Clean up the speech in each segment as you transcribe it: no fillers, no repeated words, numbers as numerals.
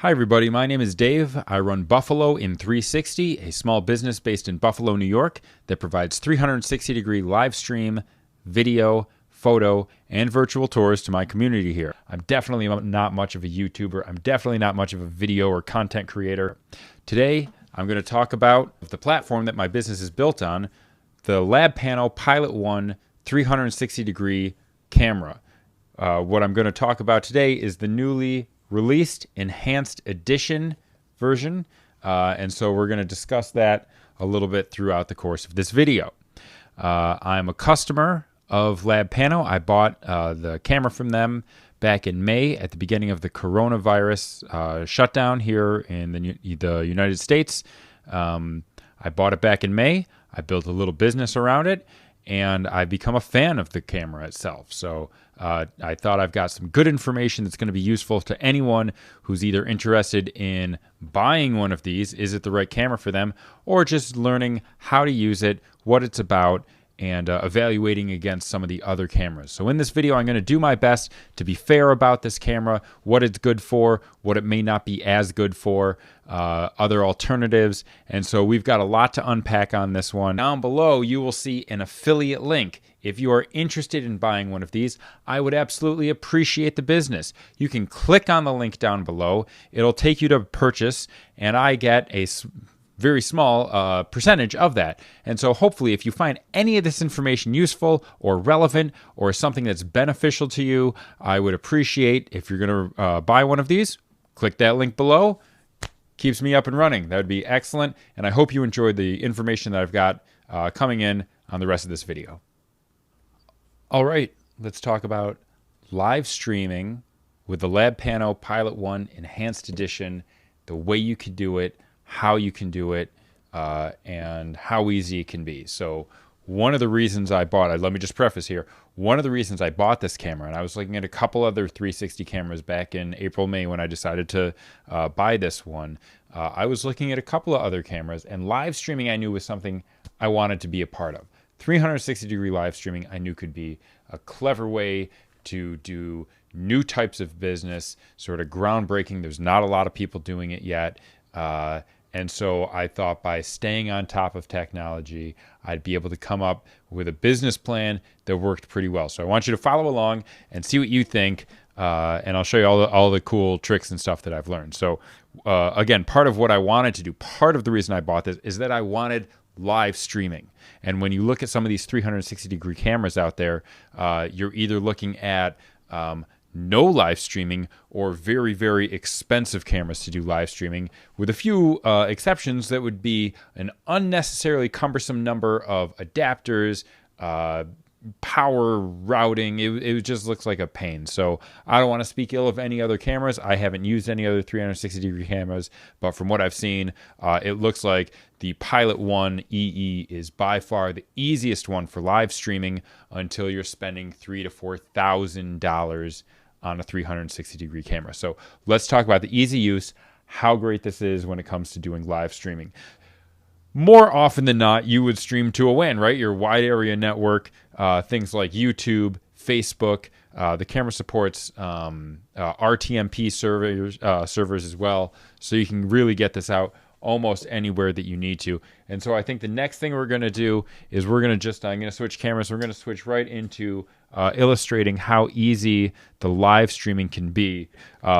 Hi everybody, my name is Dave. I run Buffalo in 360, a small business based in Buffalo, New York that provides 360-degree live stream, video, photo, and virtual tours to my community here. I'm definitely not much of a YouTuber. I'm definitely not much of a video or content creator. Today, I'm going to talk about the platform that my business is built on, the LabPano Pilot One 360-degree camera. What I'm going to talk about today is the newly released enhanced edition version, and so we're going to discuss that a little bit throughout the course of this video. I'm a customer of LabPano. I bought the camera from them back in May at the beginning of the coronavirus shutdown here in the United States. I bought it back in May. I built a little business around it, and I've become a fan of the camera itself. So I thought I've got some good information that's going to be useful to anyone who's either interested in buying one of these, is it the right camera for them, or just learning how to use it, what it's about, and evaluating against some of the other cameras. So in this video, I'm going to do my best to be fair about this camera, what it's good for, what it may not be as good for, other alternatives. And so we've got a lot to unpack on this one. Down below, you will see an affiliate link. If you are interested in buying one of these, I would absolutely appreciate the business. You can click on the link down below. It'll take you to purchase, and I get a very small percentage of that. And so hopefully if you find any of this information useful or relevant or something that's beneficial to you, I would appreciate if you're going to buy one of these, click that link below. Keeps me up and running. That would be excellent. And I hope you enjoyed the information that I've got coming in on the rest of this video. All right, let's talk about live streaming with the LabPano Pilot One Enhanced Edition, the way you can do it, how you can do it, and how easy it can be. So one of the reasons I bought it, let me just preface here, one of the reasons I bought this camera, and I was looking at a couple other 360 cameras back in April, May when I decided to buy this one. I was looking at a couple of other cameras, and live streaming I knew was something I wanted to be a part of. 360-degree live streaming I knew could be a clever way to do new types of business, sort of groundbreaking. There's not a lot of people doing it yet. And so I thought by staying on top of technology, I'd be able to come up with a business plan that worked pretty well. So I want you to follow along and see what you think, and I'll show you all the cool tricks and stuff that I've learned. So again, part of what I wanted to do, part of the reason I bought this is that I wanted live streaming. And when you look at some of these 360-degree cameras out there, you're either looking at no live streaming or very, very expensive cameras to do live streaming, with a few exceptions that would be an unnecessarily cumbersome number of adapters, power routing. It just looks like a pain. So I don't want to speak ill of any other cameras. I haven't used any other 360-degree cameras, but from what I've seen, it looks like the Pilot One EE is by far the easiest one for live streaming until you're spending $3,000 to $4,000 on a 360-degree camera. So let's talk about the easy use, how great this is when it comes to doing live streaming. More often than not, you would stream to a WAN, right? Your wide area network, things like YouTube, Facebook. The camera supports RTMP servers as well, so you can really get this out almost anywhere that you need to. And so I think the next thing we're going to do is I'm going to switch cameras. We're going to switch right into illustrating how easy the live streaming can be.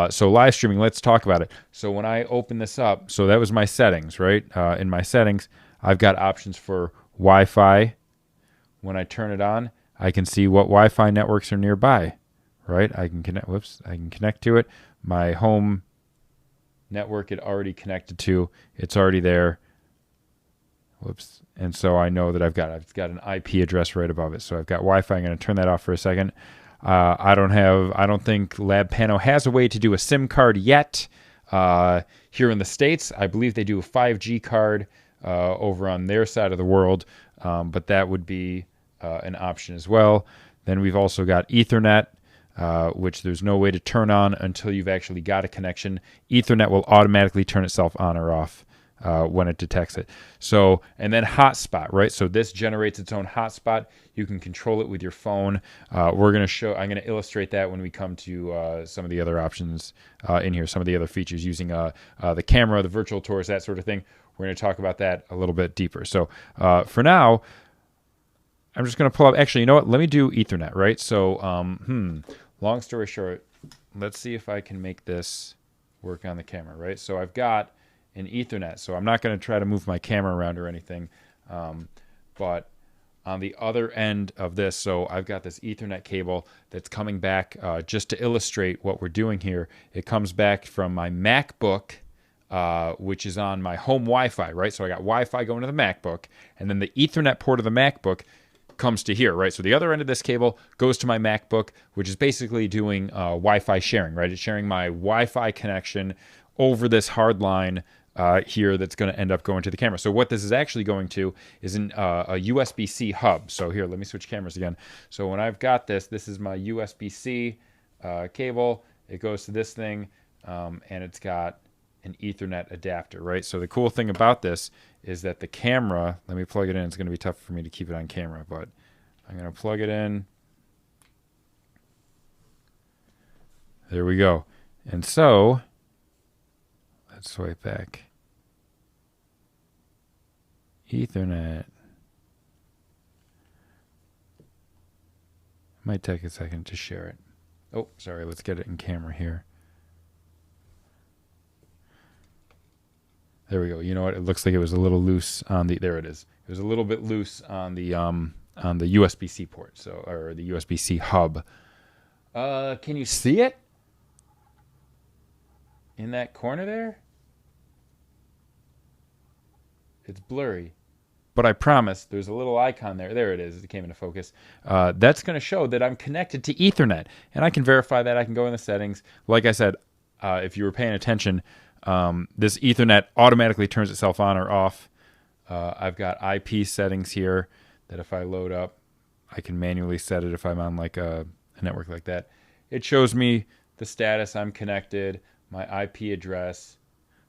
So live streaming, let's talk about it. So when I open this up, so that was my settings, right? In my settings, I've got options for Wi-Fi. When I turn it on, I can see what Wi-Fi networks are nearby, right? I can connect to it. My home network it already connected to, it's already there. Whoops. And so I know that I've got an IP address right above it. So I've got Wi-Fi. I'm going to turn that off for a second. I don't think LabPano has a way to do a SIM card yet. Here in the States, I believe they do a 5G card over on their side of the world, but that would be an option as well. Then we've also got Ethernet, which there's no way to turn on until you've actually got a connection. Ethernet will automatically turn itself on or off when it detects it. So, and then hotspot, right? So this generates its own hotspot. You can control it with your phone. I'm going to illustrate that when we come to some of the other options in here, some of the other features using the camera, the virtual tours, that sort of thing. We're going to talk about that a little bit deeper. So for now, I'm just going to pull up. Actually, you know what? Let me do Ethernet, right? So, long story short, let's see if I can make this work on the camera, right? So I've got an Ethernet. So I'm not going to try to move my camera around or anything. But on the other end of this, so I've got this Ethernet cable that's coming back just to illustrate what we're doing here. It comes back from my MacBook, which is on my home Wi-Fi, right? So I got Wi-Fi going to the MacBook, and then the Ethernet port of the MacBook comes to here, right? So the other end of this cable goes to my MacBook, which is basically doing Wi-Fi sharing, right? It's sharing my Wi-Fi connection over this hard line here that's going to end up going to the camera. So what this is actually going to is a USB-C hub. So here, let me switch cameras again. So when I've got this is my USB-C cable. It goes to this thing, and it's got an Ethernet adapter, right? So the cool thing about this is that the camera, let me plug it in. It's going to be tough for me to keep it on camera, but I'm going to plug it in. There we go. And so let's swipe back. Ethernet. Might take a second to share it. Oh, sorry. Let's get it in camera here. There we go. You know what? It looks like it was a little loose on the. There it is. It was a little bit loose on the USB-C port, so or the USB-C hub. Can you see it in that corner there? It's blurry, but I promise there's a little icon there. There it is. It came into focus. That's going to show that I'm connected to Ethernet, and I can verify that. I can go in the settings. Like I said, if you were paying attention. This Ethernet automatically turns itself on or off. I've got IP settings here that if I load up, I can manually set it if I'm on like a network like that. It shows me the status, I'm connected, my IP address,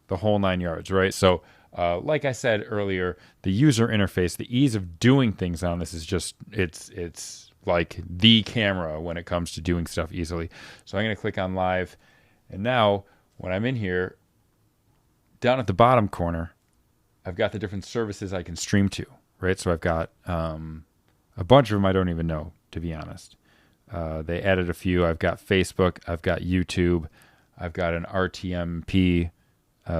the whole 9 yards, right? So like I said earlier, the user interface, the ease of doing things on this is just, it's like the camera when it comes to doing stuff easily. So I'm going to click on live. And now when I'm in here, down at the bottom corner, I've got the different services I can stream to, right? So I've got a bunch of them I don't even know, to be honest. They added a few. I've got Facebook. I've got YouTube. I've got an RTMP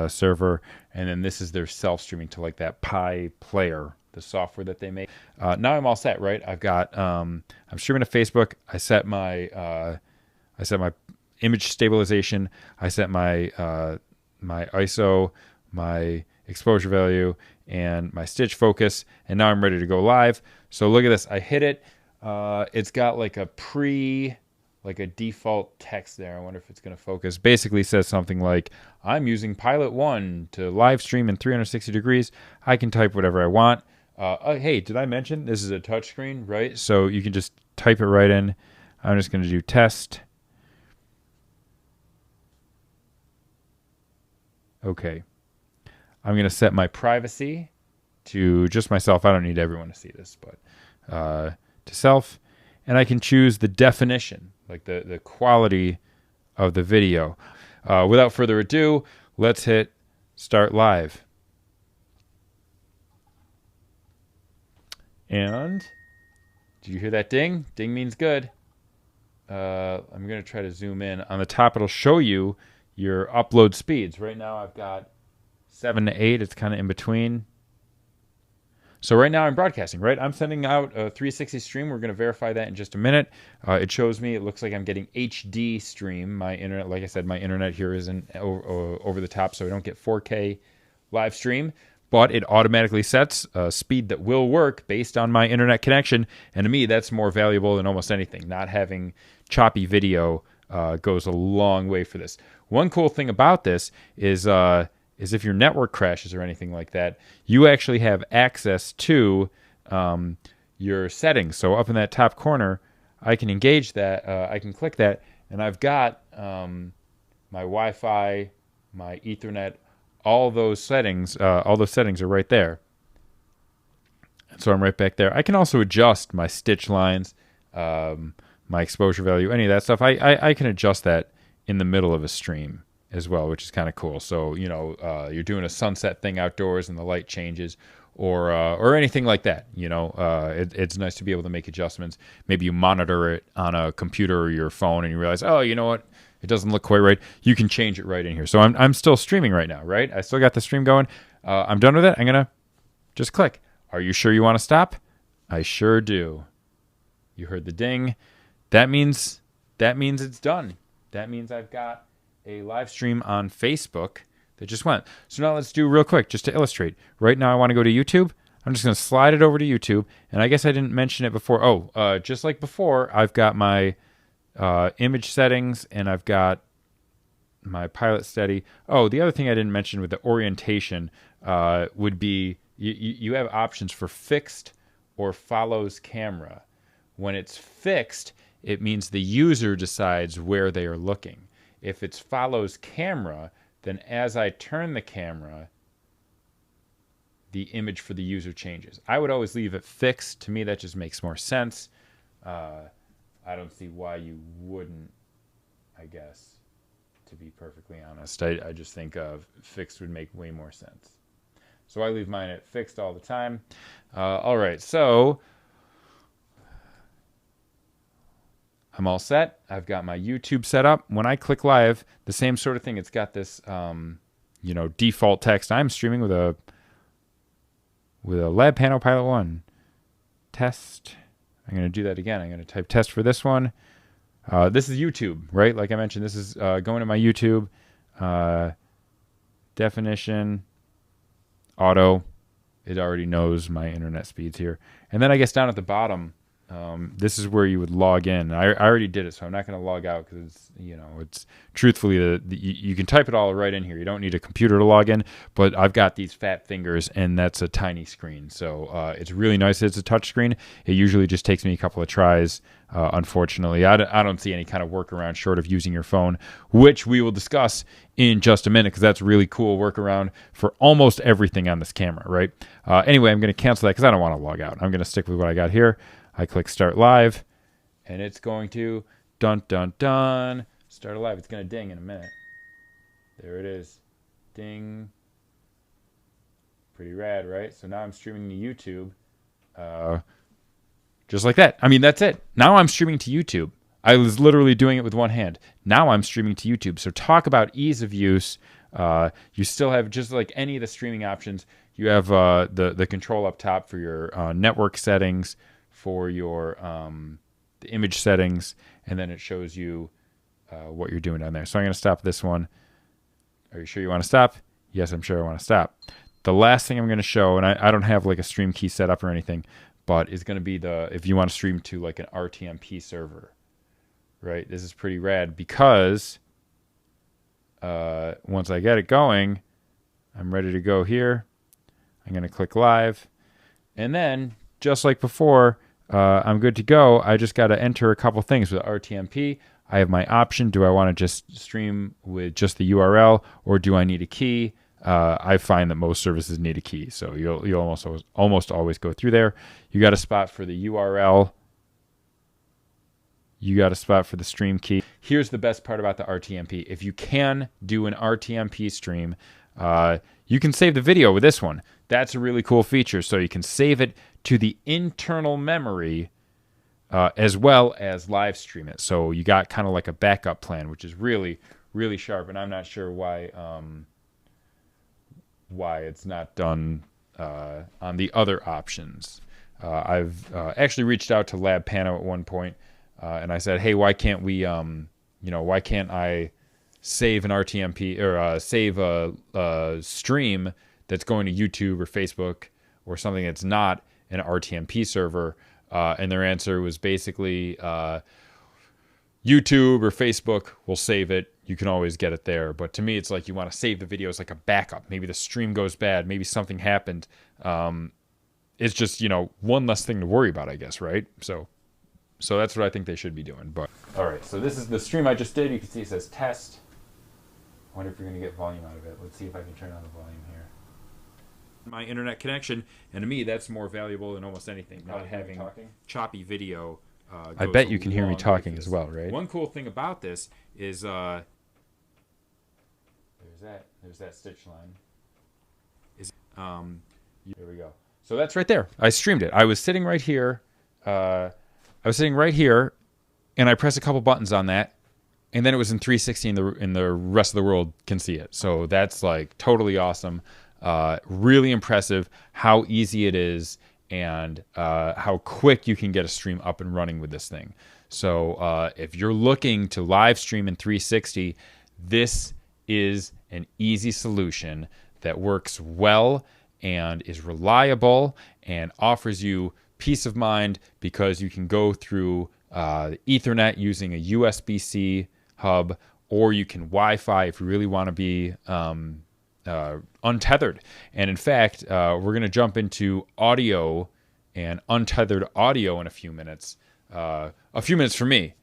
server. And then this is their self-streaming to like that Pi Player, the software that they make. Now I'm all set, right? I've got, I'm streaming to Facebook. I set my image stabilization. I set my my ISO, my exposure value, and my stitch focus, and now I'm ready to go live. So look at this. I hit it. It's got like a default text there. I wonder if it's going to focus. Basically says something like, I'm using Pilot One to live stream in 360 degrees. I can type whatever I want. Hey, did I mention this is a touchscreen, right? So you can just type it right in. I'm just going to do test. Okay, I'm going to set my privacy to just myself. I don't need everyone to see this, but to self. And I can choose the definition, like the quality of the video. Without further ado, let's hit start live. And did you hear that ding? Ding means good. I'm going to try to zoom in. On the top, it'll show you your upload speeds. Right now I've got 7 to 8. It's kind of in between. So right now I'm broadcasting, right? I'm sending out a 360 stream. We're going to verify that in just a minute. It shows me, it looks like I'm getting HD stream. My internet, like I said, my internet here isn't over the top, so I don't get 4K live stream. But it automatically sets a speed that will work based on my internet connection. And to me, that's more valuable than almost anything. Not having choppy video goes a long way for this. One cool thing about this is if your network crashes or anything like that, you actually have access to your settings. So up in that top corner, I can engage that. I can click that, and I've got my Wi-Fi, my Ethernet, all those settings are right there. So I'm right back there. I can also adjust my stitch lines, my exposure value, any of that stuff. I can adjust that in the middle of a stream as well, which is kind of cool. So, you know, you're doing a sunset thing outdoors and the light changes, or anything like that. You know, it's nice to be able to make adjustments. Maybe you monitor it on a computer or your phone and you realize, oh, you know what? It doesn't look quite right. You can change it right in here. So I'm still streaming right now, right? I still got the stream going. I'm done with it. I'm going to just click. Are you sure you want to stop? I sure do. You heard the ding. That means it's done. That means I've got a live stream on Facebook that just went. So now let's do real quick, just to illustrate. Right now I want to go to YouTube. I'm just going to slide it over to YouTube. And I guess I didn't mention it before. Oh, just like before, I've got my image settings and I've got my pilot steady. Oh, the other thing I didn't mention with the orientation would be you have options for fixed or follows camera. When it's fixed, it means the user decides where they are looking. If it's follows camera, then as I turn the camera, the image for the user changes. I would always leave it fixed. To me, that just makes more sense. I don't see why you wouldn't, I guess, to be perfectly honest. I just think fixed would make way more sense. So I leave mine at fixed all the time. All right, so I'm all set. I've got my YouTube set up. When I click live, the same sort of thing. It's got this, default text. I'm streaming with a LabPano Pilot One test. I'm going to do that again. I'm going to type test for this one. This is YouTube, right? Like I mentioned, this is going to my YouTube. Definition, auto. It already knows my internet speeds here. And then I guess down at the bottom, this is where you would log in. I already did it, so I'm not going to log out because it's truthfully you can type it all right in here. You don't need a computer to log in, but I've got these fat fingers and that's a tiny screen, so it's really nice that it's a touch screen. It usually just takes me a couple of tries. Unfortunately, I don't see any kind of workaround short of using your phone, which we will discuss in just a minute because that's a really cool workaround for almost everything on this camera, right? Anyway, I'm going to cancel that because I don't want to log out. I'm going to stick with what I got here. I click start live, and it's going to dun dun dun start live. It's going to ding in a minute. There it is, ding. Pretty rad, right? So now I'm streaming to YouTube, just like that. I mean, that's it. Now I'm streaming to YouTube. I was literally doing it with one hand. Now I'm streaming to YouTube. So talk about ease of use. You still have, just like any of the streaming options, you have the control up top for your network settings, for your the image settings, and then it shows you what you're doing down there. So I'm going to stop this one. Are you sure you want to stop? Yes, I'm sure I want to stop. The last thing I'm going to show, and I don't have like a stream key set up or anything, but is going to be if you want to stream to like an RTMP server, right? This is pretty rad because once I get it going, I'm ready to go here. I'm going to click live, and then just like before, I'm good to go. I just got to enter a couple things with RTMP. I have my option. Do I want to just stream with just the URL, or do I need a key? I find that most services need a key, so you'll almost always go through there. You got a spot for the URL. You got a spot for the stream key. Here's the best part about the RTMP. If you can do an RTMP stream, you can save the video with this one. That's a really cool feature. So you can save it to the internal memory as well as live stream it. So you got kind of like a backup plan, which is really, really sharp. And I'm not sure why it's not done on the other options. I've actually reached out to LabPano at one point, and I said, hey, why can't we, why can't I save an RTMP or save a stream that's going to YouTube or Facebook or something that's not an RTMP server? And their answer was basically YouTube or Facebook will save it. You can always get it there. But to me, it's like you want to save the video as like a backup. Maybe the stream goes bad. Maybe something happened. It's just, one less thing to worry about, I guess, right? So that's what I think they should be doing. But all right, so this is the stream I just did. You can see it says test. I wonder if you're going to get volume out of it. Let's see if I can turn on the volume here. My internet connection, and to me, that's more valuable than almost anything. Not having choppy video. I bet you can hear me talking as well, right? One cool thing about this is there's that stitch line. There we go. So that's right there. I streamed it. I was sitting right here. And I pressed a couple buttons on that, and then it was in 360, and the rest of the world can see it. So that's like totally awesome. Really impressive how easy it is, and how quick you can get a stream up and running with this thing. So if you're looking to live stream in 360, this is an easy solution that works well and is reliable and offers you peace of mind, because you can go through Ethernet using a USB-C hub, or you can Wi-Fi if you really want to be untethered. And in fact, we're going to jump into audio and untethered audio in a few minutes. A few minutes for me,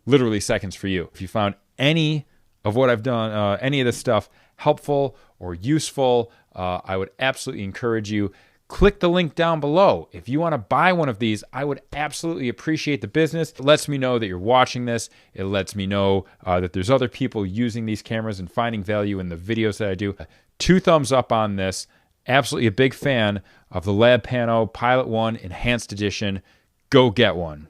literally seconds for you. If you found any of what I've done, any of this stuff helpful or useful, I would absolutely encourage you. Click the link down below. If you want to buy one of these, I would absolutely appreciate the business. It lets me know that you're watching this. It lets me know that there's other people using these cameras and finding value in the videos that I do. 2 thumbs up on this. Absolutely a big fan of the LabPano Pilot One Enhanced Edition. Go get one.